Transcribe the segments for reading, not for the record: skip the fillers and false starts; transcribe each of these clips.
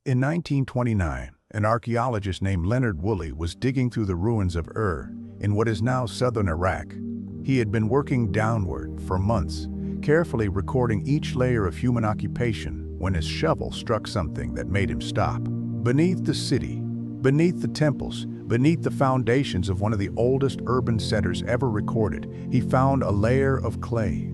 In 1929, an archaeologist named Leonard Woolley was digging through the ruins of Ur in what is now southern Iraq. He had been working downward for months, carefully recording each layer of human occupation when his shovel struck something that made him stop. Beneath the city, beneath the temples, beneath the foundations of one of the oldest urban centers ever recorded, he found a layer of clay.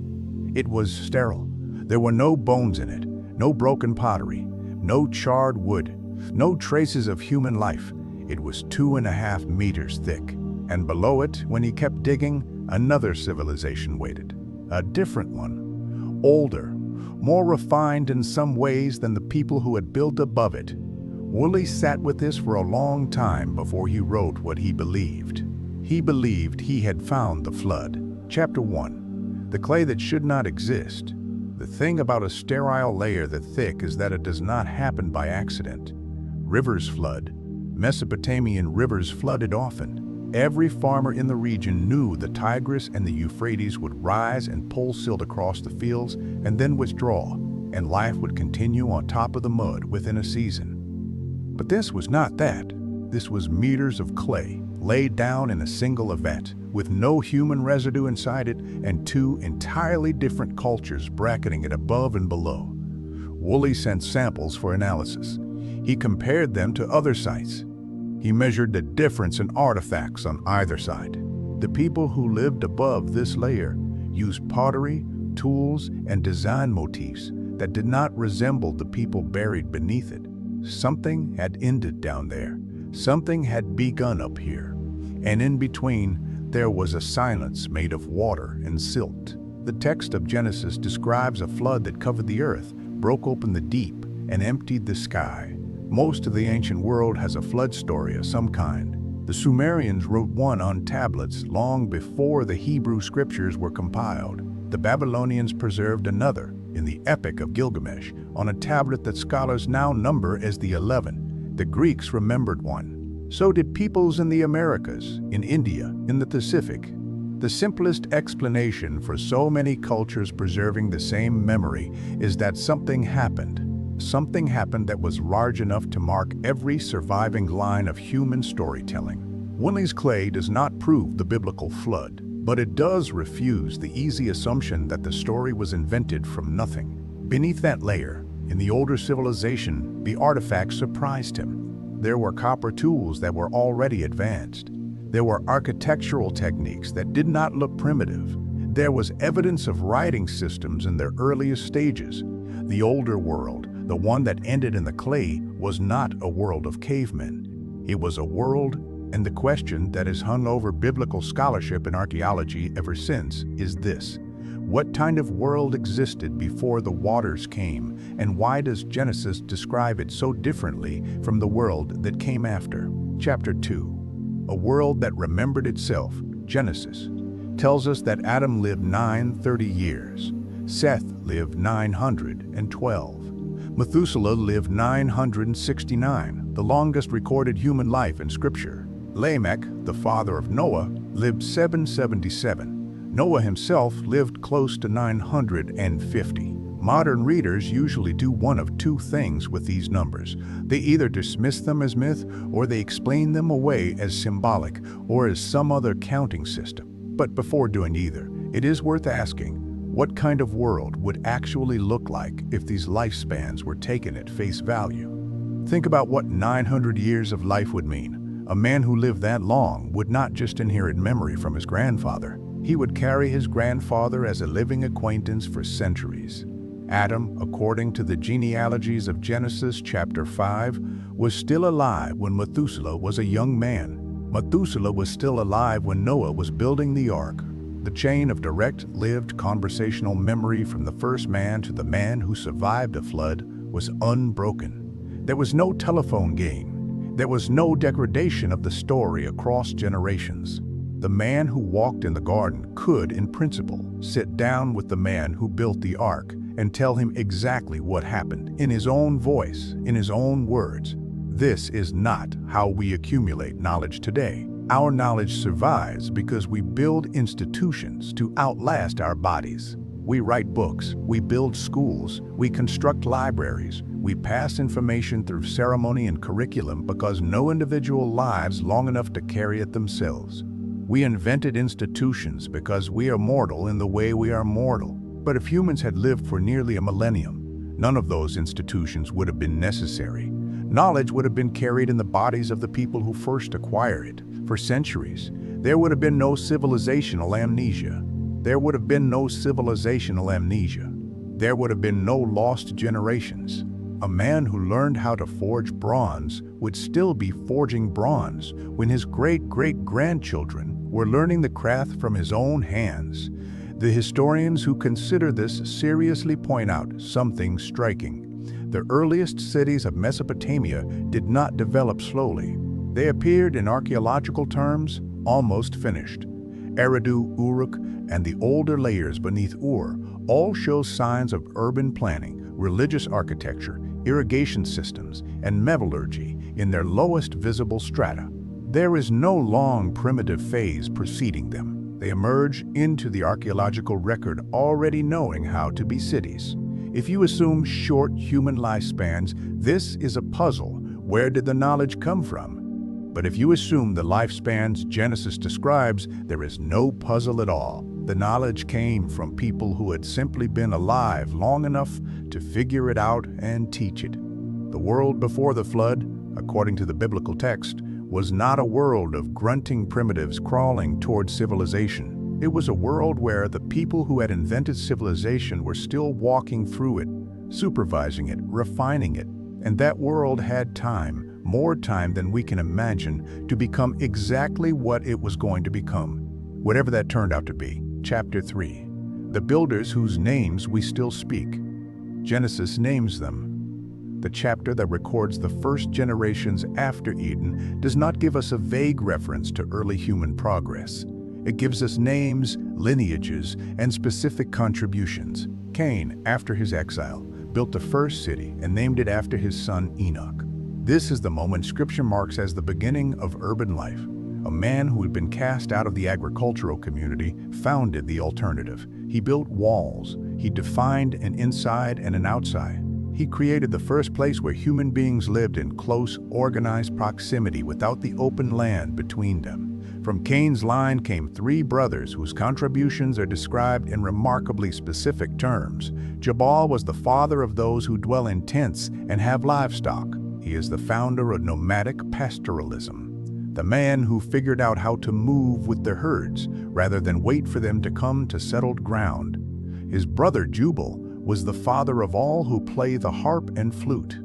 It was sterile. There were no bones in it, no broken pottery, no charred wood, no traces of human life. It was 2.5 meters thick, and below it, when he kept digging, another civilization waited. A different one, older, more refined in some ways than the people who had built above it. Woolley sat with this for a long time before he wrote what he believed. He believed he had found the flood. Chapter 1. The clay that should not exist. The thing about a sterile layer that thick is that it does not happen by accident. Rivers flood. Mesopotamian rivers flooded often. Every farmer in the region knew the Tigris and the Euphrates would rise and pull silt across the fields and then withdraw, and life would continue on top of the mud within a season. But this was not that. This was meters of clay, laid down in a single event, with no human residue inside it and two entirely different cultures bracketing it above and below. Woolley sent samples for analysis. He compared them to other sites. He measured the difference in artifacts on either side. The people who lived above this layer used pottery, tools, and design motifs that did not resemble the people buried beneath it. Something had ended down there. Something had begun up here. And in between, there was a silence made of water and silt. The text of Genesis describes a flood that covered the earth, broke open the deep, and emptied the sky. Most of the ancient world has a flood story of some kind. The Sumerians wrote one on tablets long before the Hebrew scriptures were compiled. The Babylonians preserved another in the Epic of Gilgamesh on a tablet that scholars now number as the 11. The Greeks remembered one. So did peoples in the Americas, in India, in the Pacific. The simplest explanation for so many cultures preserving the same memory is that something happened. Something happened that was large enough to mark every surviving line of human storytelling. Woolley's clay does not prove the biblical flood, but it does refuse the easy assumption that the story was invented from nothing. Beneath that layer, in the older civilization, the artifacts surprised him. There were copper tools that were already advanced. There were architectural techniques that did not look primitive. There was evidence of writing systems in their earliest stages. The older world, the one that ended in the clay, was not a world of cavemen. It was a world, and the question that has hung over biblical scholarship and archaeology ever since is this: what kind of world existed before the waters came, and why does Genesis describe it so differently from the world that came after? Chapter 2. A world that remembered itself. Genesis tells us that Adam lived 930 years. Seth lived 912. Methuselah lived 969, the longest recorded human life in Scripture. Lamech, the father of Noah, lived 777. Noah himself lived close to 950. Modern readers usually do one of two things with these numbers. They either dismiss them as myth, or they explain them away as symbolic or as some other counting system. But before doing either, it is worth asking, what kind of world would actually look like if these lifespans were taken at face value? Think about what 900 years of life would mean. A man who lived that long would not just inherit memory from his grandfather. He would carry his grandfather as a living acquaintance for centuries. Adam, according to the genealogies of Genesis chapter 5, was still alive when Methuselah was a young man. Methuselah was still alive when Noah was building the ark. The chain of direct, lived, conversational memory from the first man to the man who survived a flood was unbroken. There was no telephone game. There was no degradation of the story across generations. The man who walked in the garden could, in principle, sit down with the man who built the ark and tell him exactly what happened in his own voice, in his own words. This is not how we accumulate knowledge today. Our knowledge survives because we build institutions to outlast our bodies. We write books, we build schools, we construct libraries, we pass information through ceremony and curriculum because no individual lives long enough to carry it themselves. We invented institutions because we are mortal in the way we are mortal. But if humans had lived for nearly a millennium, none of those institutions would have been necessary. Knowledge would have been carried in the bodies of the people who first acquired it. For centuries, there would have been no civilizational amnesia. There would have been no civilizational amnesia. There would have been no lost generations. A man who learned how to forge bronze would still be forging bronze when his great-great-grandchildren were learning the craft from his own hands. The historians who consider this seriously point out something striking. The earliest cities of Mesopotamia did not develop slowly. They appeared, in archaeological terms, almost finished. Eridu, Uruk, and the older layers beneath Ur all show signs of urban planning, religious architecture, irrigation systems, and metallurgy in their lowest visible strata. There is no long primitive phase preceding them. They emerge into the archaeological record already knowing how to be cities. If you assume short human lifespans, this is a puzzle. Where did the knowledge come from? But if you assume the lifespans Genesis describes, there is no puzzle at all. The knowledge came from people who had simply been alive long enough to figure it out and teach it. The world before the flood, according to the biblical text, was not a world of grunting primitives crawling towards civilization. It was a world where the people who had invented civilization were still walking through it, supervising it, refining it, and that world had time, more time than we can imagine, to become exactly what it was going to become, whatever that turned out to be. Chapter 3. The builders whose names we still speak. Genesis names them. The chapter that records the first generations after Eden does not give us a vague reference to early human progress. It gives us names, lineages, and specific contributions. Cain, after his exile, built the first city and named it after his son Enoch. This is the moment Scripture marks as the beginning of urban life. A man who had been cast out of the agricultural community founded the alternative. He built walls. He defined an inside and an outside. He created the first place where human beings lived in close, organized proximity without the open land between them. From Cain's line came 3 brothers whose contributions are described in remarkably specific terms. Jabal was the father of those who dwell in tents and have livestock. He is the founder of nomadic pastoralism, the man who figured out how to move with the herds rather than wait for them to come to settled ground. His brother Jubal was the father of all who play the harp and flute.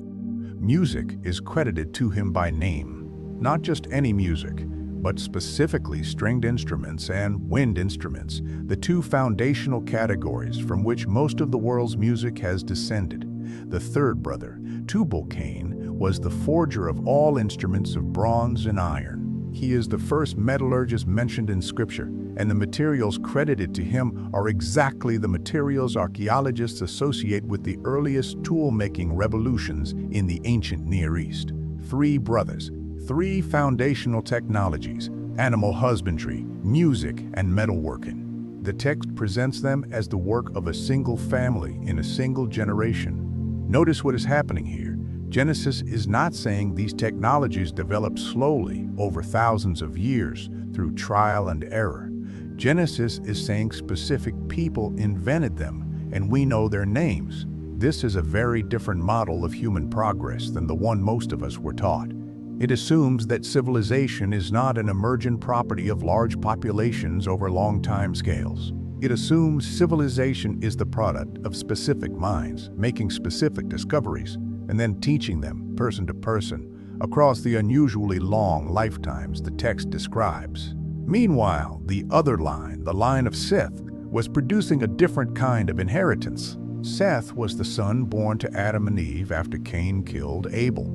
Music is credited to him by name, not just any music, but specifically stringed instruments and wind instruments, the 2 foundational categories from which most of the world's music has descended. The third brother, Tubal-Cain, was the forger of all instruments of bronze and iron. He is the first metallurgist mentioned in Scripture, and the materials credited to him are exactly the materials archaeologists associate with the earliest tool-making revolutions in the ancient Near East. 3 brothers, 3 foundational technologies: animal husbandry, music, and metalworking. The text presents them as the work of a single family in a single generation. Notice what is happening here. Genesis is not saying these technologies developed slowly over thousands of years through trial and error. Genesis is saying specific people invented them, and we know their names. This is a very different model of human progress than the one most of us were taught. It assumes that civilization is not an emergent property of large populations over long time scales. It assumes civilization is the product of specific minds, making specific discoveries, and then teaching them, person to person, across the unusually long lifetimes the text describes. Meanwhile, the other line, the line of Seth, was producing a different kind of inheritance. Seth was the son born to Adam and Eve after Cain killed Abel.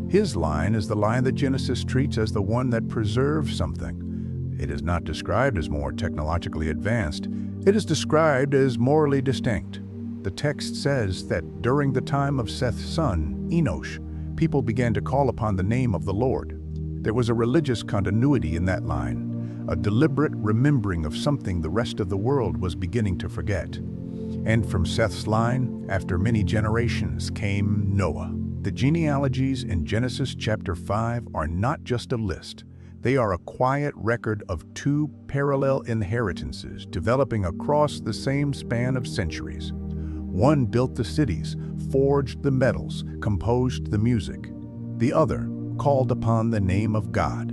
His line is the line that Genesis treats as the one that preserves something. It is not described as more technologically advanced. It is described as morally distinct. The text says that during the time of Seth's son, Enosh, people began to call upon the name of the Lord. There was a religious continuity in that line, a deliberate remembering of something the rest of the world was beginning to forget. And from Seth's line, after many generations, came Noah. The genealogies in Genesis chapter 5 are not just a list. They are a quiet record of two parallel inheritances developing across the same span of centuries. One built the cities, forged the metals, composed the music. The other called upon the name of God.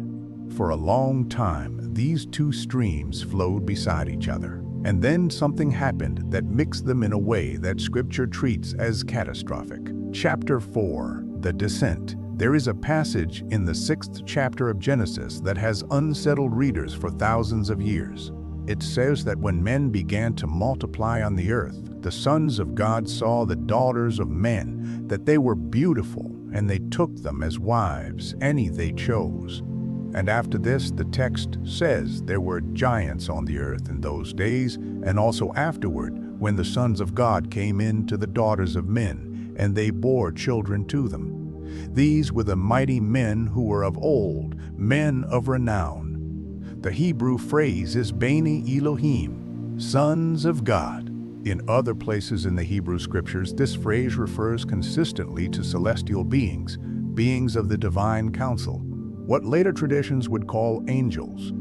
For a long time, these two streams flowed beside each other. And then something happened that mixed them in a way that Scripture treats as catastrophic. Chapter 4, The Descent. There is a passage in the 6th chapter of Genesis that has unsettled readers for thousands of years. It says that when men began to multiply on the earth, the sons of God saw the daughters of men, that they were beautiful, and they took them as wives, any they chose. And after this, the text says there were giants on the earth in those days, and also afterward, when the sons of God came in to the daughters of men, and they bore children to them. These were the mighty men who were of old, men of renown. The Hebrew phrase is Bani Elohim, sons of God. In other places in the Hebrew scriptures, this phrase refers consistently to celestial beings, beings of the divine council, what later traditions would call angels.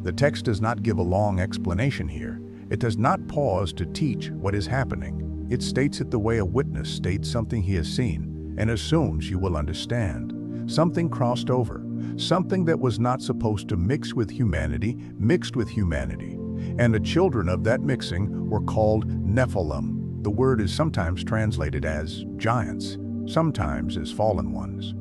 The text does not give a long explanation here. It does not pause to teach what is happening. It states it the way a witness states something he has seen, and assumes you will understand. Something crossed over, something that was not supposed to mix with humanity, mixed with humanity. And the children of that mixing were called Nephilim. The word is sometimes translated as giants, sometimes as fallen ones.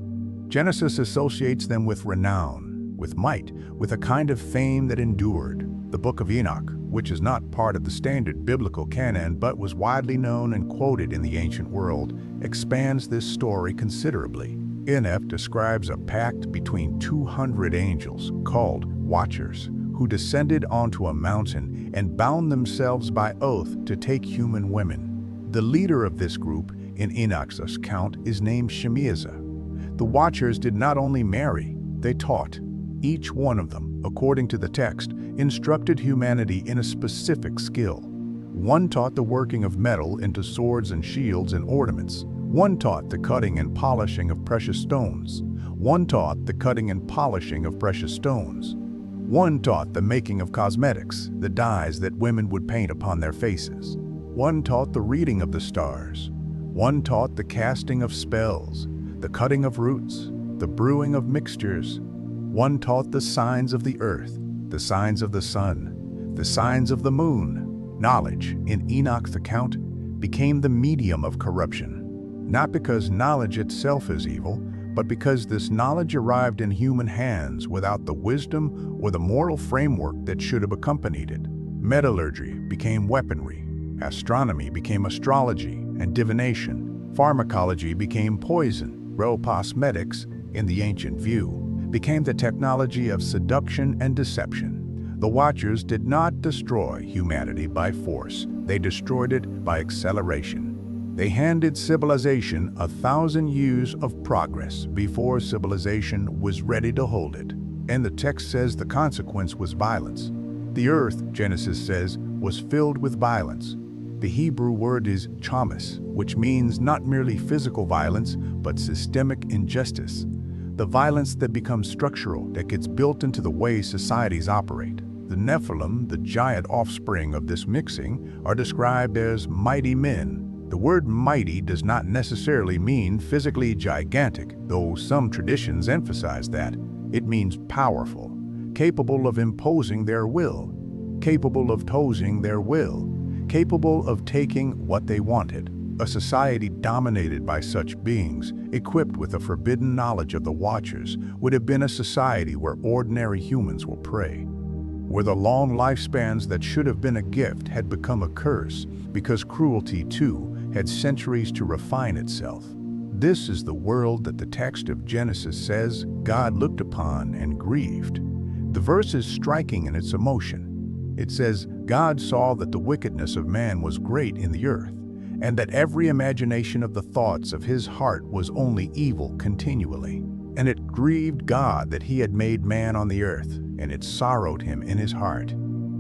Genesis associates them with renown, with might, with a kind of fame that endured. The book of Enoch, which is not part of the standard biblical canon but was widely known and quoted in the ancient world, expands this story considerably. Enoch describes a pact between 200 angels, called Watchers, who descended onto a mountain and bound themselves by oath to take human women. The leader of this group, in Enoch's account, is named Shemaiah. The Watchers did not only marry, they taught. Each one of them, according to the text, instructed humanity in a specific skill. One taught the working of metal into swords and shields and ornaments. One taught the cutting and polishing of precious stones. One taught the cutting and polishing of precious stones. One taught the making of cosmetics, the dyes that women would paint upon their faces. One taught the reading of the stars. One taught the casting of spells, the cutting of roots, the brewing of mixtures. One taught the signs of the earth, the signs of the sun, the signs of the moon. Knowledge, in Enoch's account, became the medium of corruption. Not because knowledge itself is evil, but because this knowledge arrived in human hands without the wisdom or the moral framework that should have accompanied it. Metallurgy became weaponry. Astronomy became astrology and divination. Pharmacology became poison. Cosmetics, in the ancient view, became the technology of seduction and deception. The Watchers did not destroy humanity by force. They destroyed it by acceleration. They handed civilization 1,000 years of progress before civilization was ready to hold it. And the text says the consequence was violence. The earth, Genesis says, was filled with violence. The Hebrew word is chamas, which means not merely physical violence, but systemic injustice. The violence that becomes structural, that gets built into the way societies operate. The Nephilim, the giant offspring of this mixing, are described as mighty men. The word mighty does not necessarily mean physically gigantic, though some traditions emphasize that. It means powerful, capable of imposing their will, capable of imposing their will, capable of taking what they wanted. A society dominated by such beings, equipped with a forbidden knowledge of the Watchers, would have been a society where ordinary humans were prey, where the long lifespans that should have been a gift had become a curse, because cruelty, too, had centuries to refine itself. This is the world that the text of Genesis says God looked upon and grieved. The verse is striking in its emotion. It says, God saw that the wickedness of man was great in the earth, and that every imagination of the thoughts of his heart was only evil continually. And it grieved God that he had made man on the earth, and it sorrowed him in his heart.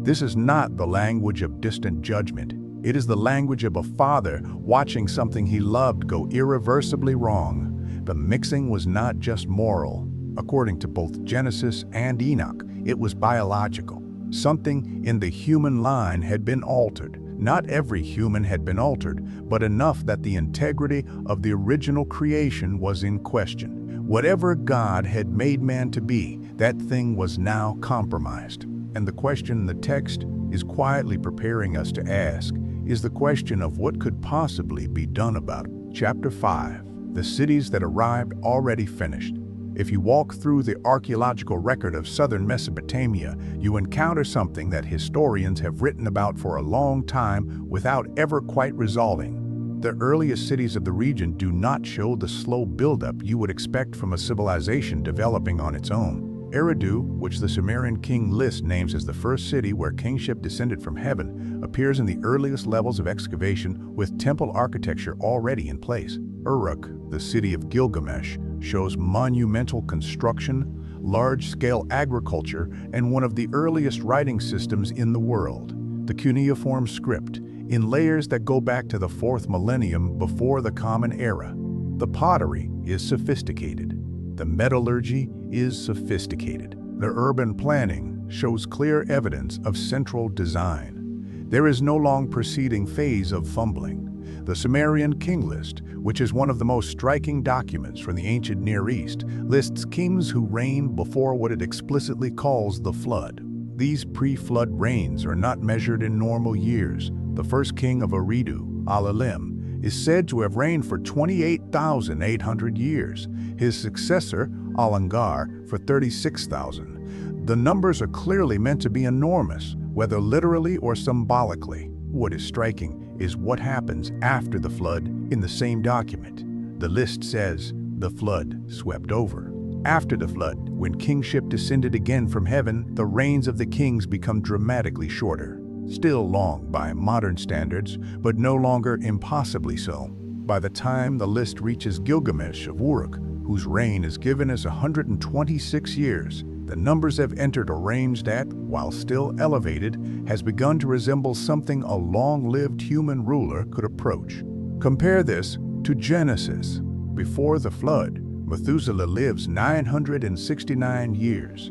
This is not the language of distant judgment. It is the language of a father watching something he loved go irreversibly wrong. The mixing was not just moral. According to both Genesis and Enoch, it was biological. Something in the human line had been altered. Not every human had been altered, but enough that the integrity of the original creation was in question. Whatever God had made man to be, that thing was now compromised. And the question in the text is quietly preparing us to ask is the question of what could possibly be done about it. Chapter 5. The cities that arrived already finished. If you walk through the archaeological record of southern Mesopotamia, you encounter something that historians have written about for a long time without ever quite resolving. The earliest cities of the region do not show the slow buildup you would expect from a civilization developing on its own. Eridu, which the Sumerian king list names as the first city where kingship descended from heaven, appears in the earliest levels of excavation with temple architecture already in place. Uruk, the city of Gilgamesh, shows monumental construction, large-scale agriculture, and one of the earliest writing systems in the world. The cuneiform script, in layers that go back to the 4th millennium before the Common Era. The pottery is sophisticated. The metallurgy is sophisticated. The urban planning shows clear evidence of central design. There is no long preceding phase of fumbling. The Sumerian king list, which is one of the most striking documents from the ancient Near East, lists kings who reigned before what it explicitly calls the flood. These pre-flood reigns are not measured in normal years. The first king of Eridu, Alalim, is said to have reigned for 28,800 years. His successor, Alangar, for 36,000. The numbers are clearly meant to be enormous, whether literally or symbolically. What is striking is what happens after the flood in the same document. The list says, the flood swept over. After the flood, when kingship descended again from heaven, the reigns of the kings become dramatically shorter. Still long by modern standards, but no longer impossibly so. By the time the list reaches Gilgamesh of Uruk, whose reign is given as 126 years, the numbers have entered a range that, while still elevated, has begun to resemble something a long-lived human ruler could approach. Compare this to Genesis. Before the flood, Methuselah lives 969 years.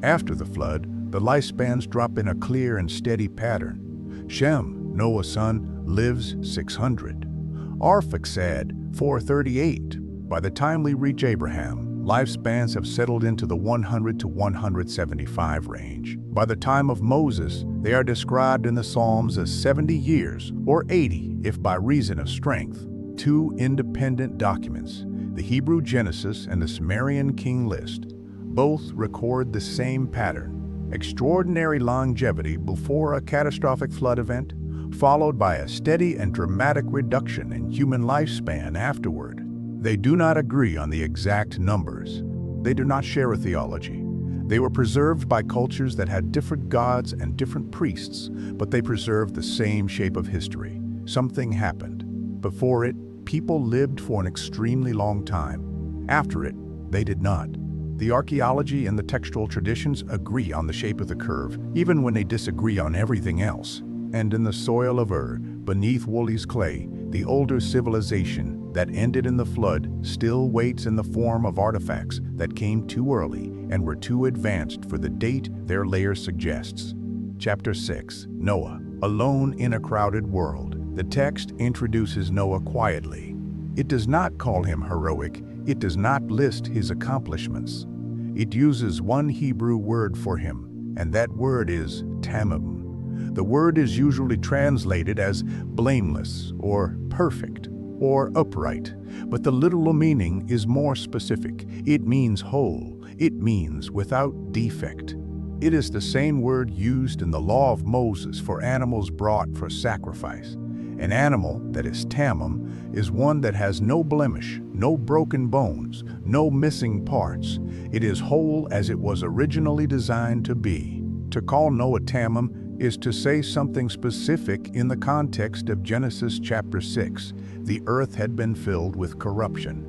After the flood, the lifespans drop in a clear and steady pattern. Shem, Noah's son, lives 600. Arphaxad, 438. By the time we reach Abraham, lifespans have settled into the 100 to 175 range. By the time of Moses, they are described in the Psalms as 70 years, or 80 if by reason of strength. Two independent documents, the Hebrew Genesis and the Sumerian King List, both record the same pattern: extraordinary longevity before a catastrophic flood event, followed by a steady and dramatic reduction in human lifespan afterward. They do not agree on the exact numbers. They do not share a theology. They were preserved by cultures that had different gods and different priests, but they preserved the same shape of history. Something happened. Before it, people lived for an extremely long time. After it, they did not. The archaeology and the textual traditions agree on the shape of the curve, even when they disagree on everything else. And in the soil of Ur, beneath Woolley's clay, the older civilization that ended in the flood still waits in the form of artifacts that came too early and were too advanced for the date their layer suggests. Chapter 6. Noah, alone in a crowded world. The text introduces Noah quietly. It does not call him heroic. It does not list his accomplishments. It uses one Hebrew word for him, and that word is tamim. The word is usually translated as blameless or perfect or upright, but the literal meaning is more specific. It means whole. It means without defect. It is the same word used in the law of Moses for animals brought for sacrifice. An animal that is tamim is one that has no blemish, no broken bones, no missing parts. It is whole as it was originally designed to be. To call Noah tamim is to say something specific in the context of Genesis chapter 6. The earth had been filled with corruption.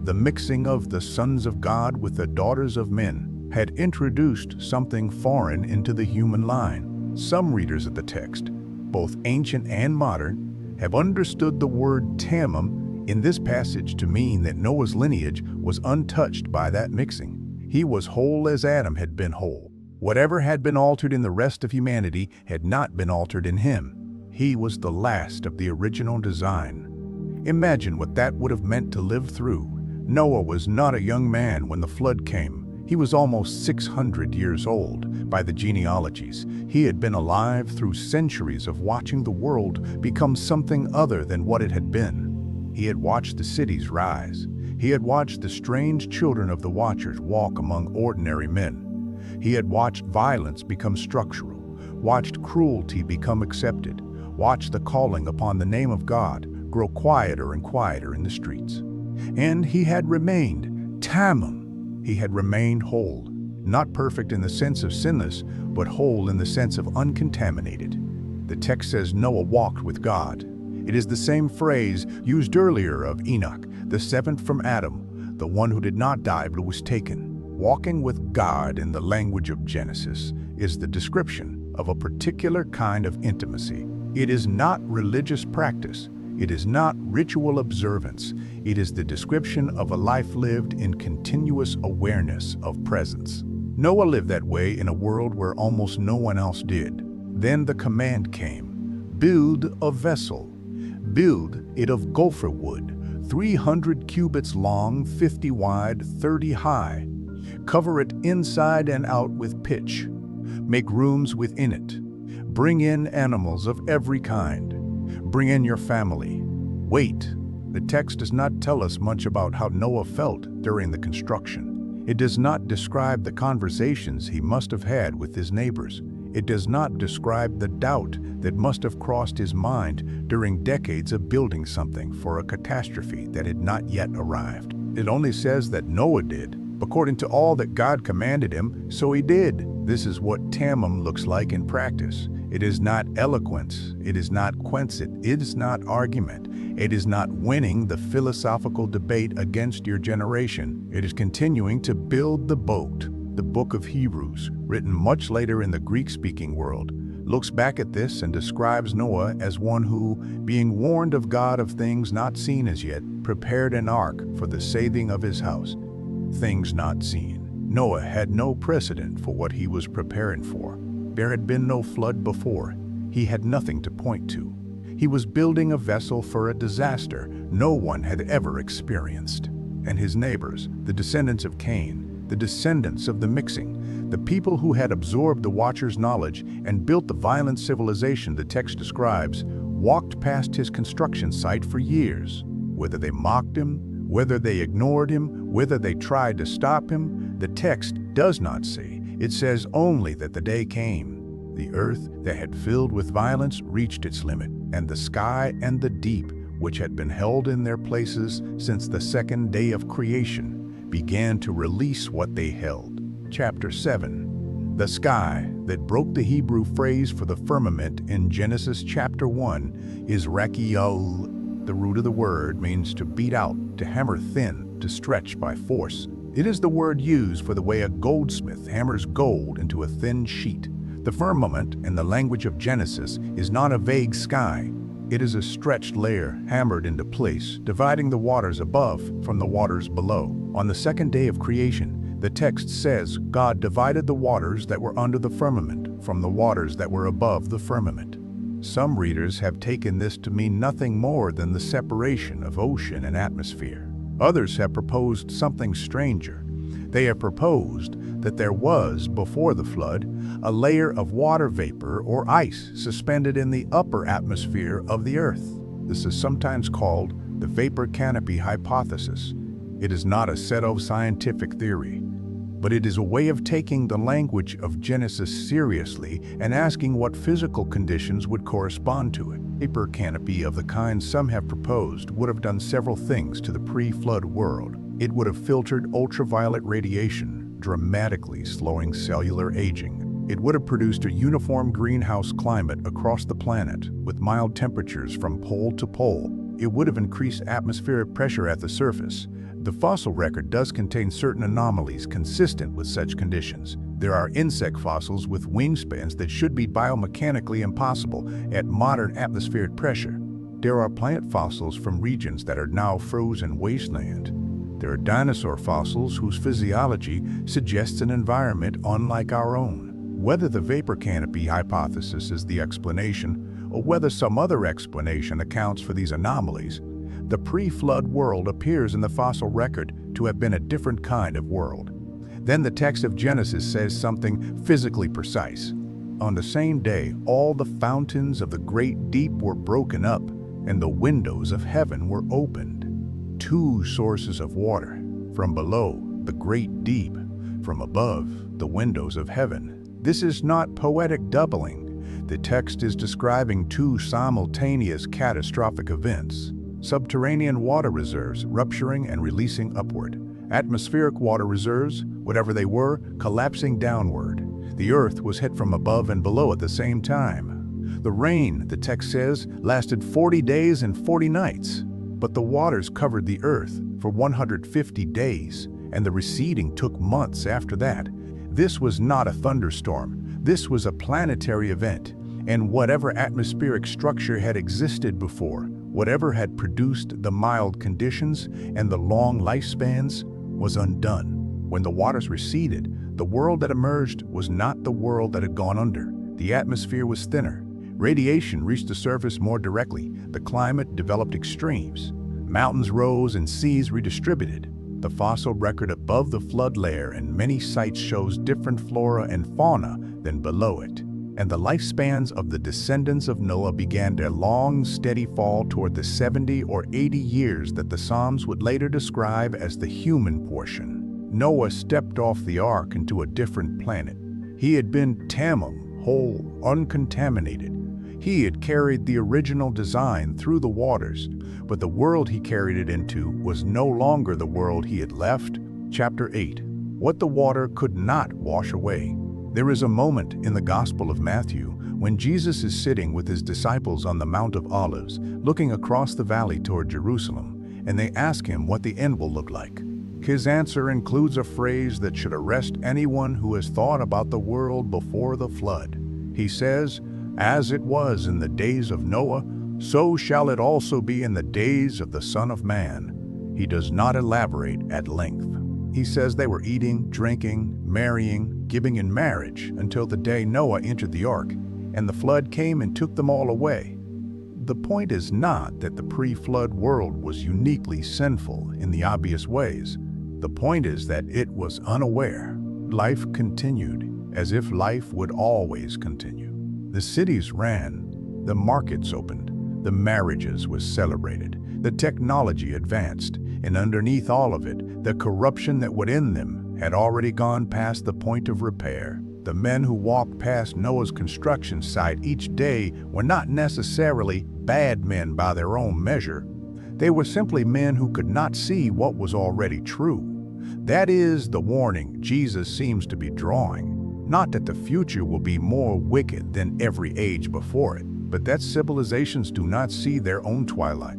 The mixing of the sons of God with the daughters of men had introduced something foreign into the human line. Some readers of the text both ancient and modern, have understood the word tamim in this passage to mean that Noah's lineage was untouched by that mixing. He was whole as Adam had been whole. Whatever had been altered in the rest of humanity had not been altered in him. He was the last of the original design. Imagine what that would have meant to live through. Noah was not a young man when the flood came. He was almost 600 years old by the genealogies. He had been alive through centuries of watching the world become something other than what it had been. He had watched the cities rise. He had watched the strange children of the watchers walk among ordinary men. He had watched violence become structural, watched cruelty become accepted, watched the calling upon the name of God grow quieter and quieter in the streets. And he had remained tamim. He had remained whole, not perfect in the sense of sinless, but whole in the sense of uncontaminated. The text says Noah walked with God. It is the same phrase used earlier of Enoch, the seventh from Adam, the one who did not die but was taken. Walking with God in the language of Genesis is the description of a particular kind of intimacy. It is not religious practice. It is not ritual observance. It is the description of a life lived in continuous awareness of presence. Noah lived that way in a world where almost no one else did. Then the command came, build a vessel. Build it of gopher wood, 300 cubits long, 50 wide, 30 high. Cover it inside and out with pitch. Make rooms within it. Bring in animals of every kind. Bring in your family. Wait. The text does not tell us much about how Noah felt during the construction. It does not describe the conversations he must have had with his neighbors. It does not describe the doubt that must have crossed his mind during decades of building something for a catastrophe that had not yet arrived. It only says that Noah did. According to all that God commanded him, so he did. This is what tamim looks like in practice. It is not eloquence. It is not quensit. It is not argument. It is not winning the philosophical debate against your generation. It is continuing to build the boat. The book of Hebrews, written much later in the Greek-speaking world, looks back at this and describes Noah as one who, being warned of God of things not seen as yet, prepared an ark for the saving of his house. Things not seen. Noah had no precedent for what he was preparing for. There had been no flood before. He had nothing to point to. He was building a vessel for a disaster no one had ever experienced. And his neighbors, the descendants of Cain, the descendants of the mixing, the people who had absorbed the Watcher's knowledge and built the violent civilization the text describes, walked past his construction site for years. Whether they mocked him, whether they ignored him, whether they tried to stop him, the text does not say. It says only that the day came. The earth that had filled with violence reached its limit, and the sky and the deep, which had been held in their places since the second day of creation, began to release what they held. Chapter 7. The sky that broke the Hebrew phrase for the firmament in Genesis chapter 1 is rakial. The root of the word means to beat out, to hammer thin, to stretch by force. It is the word used for the way a goldsmith hammers gold into a thin sheet. The firmament, in the language of Genesis, is not a vague sky. It is a stretched layer hammered into place, dividing the waters above from the waters below. On the second day of creation, the text says God divided the waters that were under the firmament from the waters that were above the firmament. Some readers have taken this to mean nothing more than the separation of ocean and atmosphere. Others have proposed something stranger. They have proposed that there was, before the flood, a layer of water vapor or ice suspended in the upper atmosphere of the earth. This is sometimes called the vapor canopy hypothesis. It is not a pseudo-scientific theory, but it is a way of taking the language of Genesis seriously and asking what physical conditions would correspond to it. Vapor canopy of the kind some have proposed would have done several things to the pre-flood world. It would have filtered ultraviolet radiation, dramatically slowing cellular aging. It would have produced a uniform greenhouse climate across the planet, with mild temperatures from pole to pole. It would have increased atmospheric pressure at the surface. The fossil record does contain certain anomalies consistent with such conditions. There are insect fossils with wingspans that should be biomechanically impossible at modern atmospheric pressure. There are plant fossils from regions that are now frozen wasteland. There are dinosaur fossils whose physiology suggests an environment unlike our own. Whether the vapor canopy hypothesis is the explanation, or whether some other explanation accounts for these anomalies, the pre-flood world appears in the fossil record to have been a different kind of world. Then the text of Genesis says something physically precise. On the same day, all the fountains of the great deep were broken up, and the windows of heaven were opened. Two sources of water, from below, the great deep, from above, the windows of heaven. This is not poetic doubling. The text is describing two simultaneous catastrophic events. Subterranean water reserves rupturing and releasing upward. Atmospheric water reserves, whatever they were, collapsing downward. The earth was hit from above and below at the same time. The rain, the text says, lasted 40 days and 40 nights. But the waters covered the earth for 150 days, and the receding took months after that. This was not a thunderstorm. This was a planetary event, and whatever atmospheric structure had existed before, whatever had produced the mild conditions and the long lifespans, was undone. When the waters receded, the world that emerged was not the world that had gone under. The atmosphere was thinner. Radiation reached the surface more directly. The climate developed extremes. Mountains rose and seas redistributed. The fossil record above the flood layer in many sites shows different flora and fauna than below it. And the lifespans of the descendants of Noah began their long, steady fall toward the 70 or 80 years that the Psalms would later describe as the human portion. Noah stepped off the ark into a different planet. He had been tamam, whole, uncontaminated. He had carried the original design through the waters, but the world he carried it into was no longer the world he had left. Chapter 8. What the water could not wash away. There is a moment in the Gospel of Matthew when Jesus is sitting with his disciples on the Mount of Olives, looking across the valley toward Jerusalem, and they ask him what the end will look like. His answer includes a phrase that should arrest anyone who has thought about the world before the flood. He says, "As it was in the days of Noah, so shall it also be in the days of the Son of Man." He does not elaborate at length. He says they were eating, drinking, marrying, giving in marriage until the day Noah entered the ark, and the flood came and took them all away. The point is not that the pre-flood world was uniquely sinful in the obvious ways. The point is that it was unaware. Life continued, as if life would always continue. The cities ran, the markets opened, the marriages were celebrated, the technology advanced, and underneath all of it, the corruption that would end them had already gone past the point of repair. The men who walked past Noah's construction site each day were not necessarily bad men by their own measure. They were simply men who could not see what was already true. That is the warning Jesus seems to be drawing. Not that the future will be more wicked than every age before it, but that civilizations do not see their own twilight.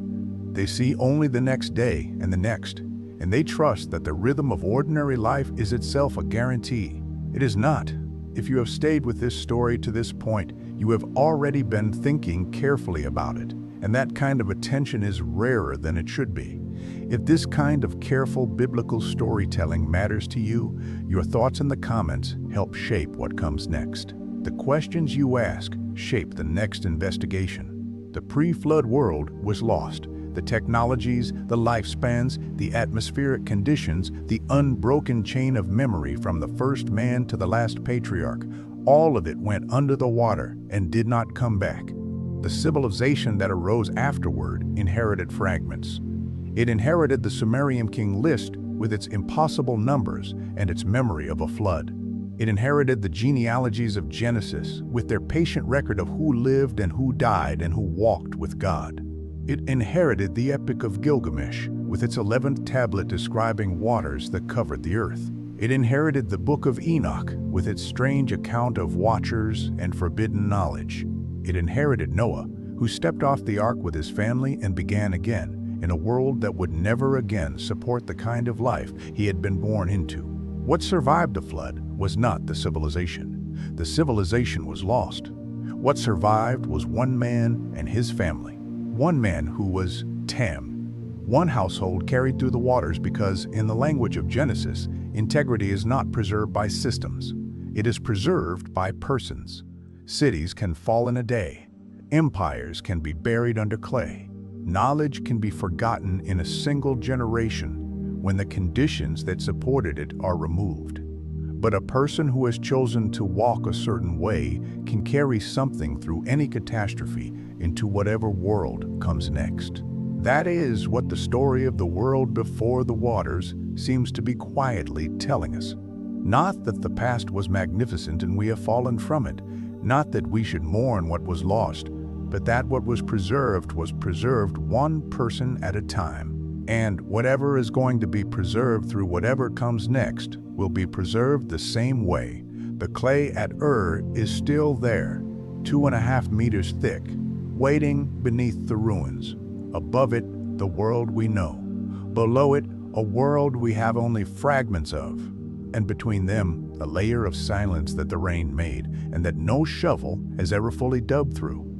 They see only the next day and the next, and they trust that the rhythm of ordinary life is itself a guarantee. It is not. If you have stayed with this story to this point, you have already been thinking carefully about it, and that kind of attention is rarer than it should be. If this kind of careful biblical storytelling matters to you, your thoughts in the comments help shape what comes next. The questions you ask shape the next investigation. The pre-flood world was lost. The technologies, the lifespans, the atmospheric conditions, the unbroken chain of memory from the first man to the last patriarch, all of it went under the water and did not come back. The civilization that arose afterward inherited fragments. It inherited the Sumerian king list with its impossible numbers and its memory of a flood. It inherited the genealogies of Genesis with their patient record of who lived and who died and who walked with God. It inherited the Epic of Gilgamesh with its 11th tablet describing waters that covered the earth. It inherited the Book of Enoch with its strange account of watchers and forbidden knowledge. It inherited Noah, who stepped off the ark with his family and began again in a world that would never again support the kind of life he had been born into. What survived the flood was not the civilization. The civilization was lost. What survived was one man and his family. One man who was Tam. One household carried through the waters because, in the language of Genesis, integrity is not preserved by systems. It is preserved by persons. Cities can fall in a day. Empires can be buried under clay. Knowledge can be forgotten in a single generation when the conditions that supported it are removed. But a person who has chosen to walk a certain way can carry something through any catastrophe into whatever world comes next. That is what the story of the world before the waters seems to be quietly telling us. Not that the past was magnificent and we have fallen from it, not that we should mourn what was lost, but that what was preserved one person at a time. And whatever is going to be preserved through whatever comes next will be preserved the same way. The clay at is still there, 2.5 meters thick, waiting beneath the ruins. Above it, the world we know. Below it, a world we have only fragments of. And between them, a layer of silence that the rain made and that no shovel has ever fully dug through.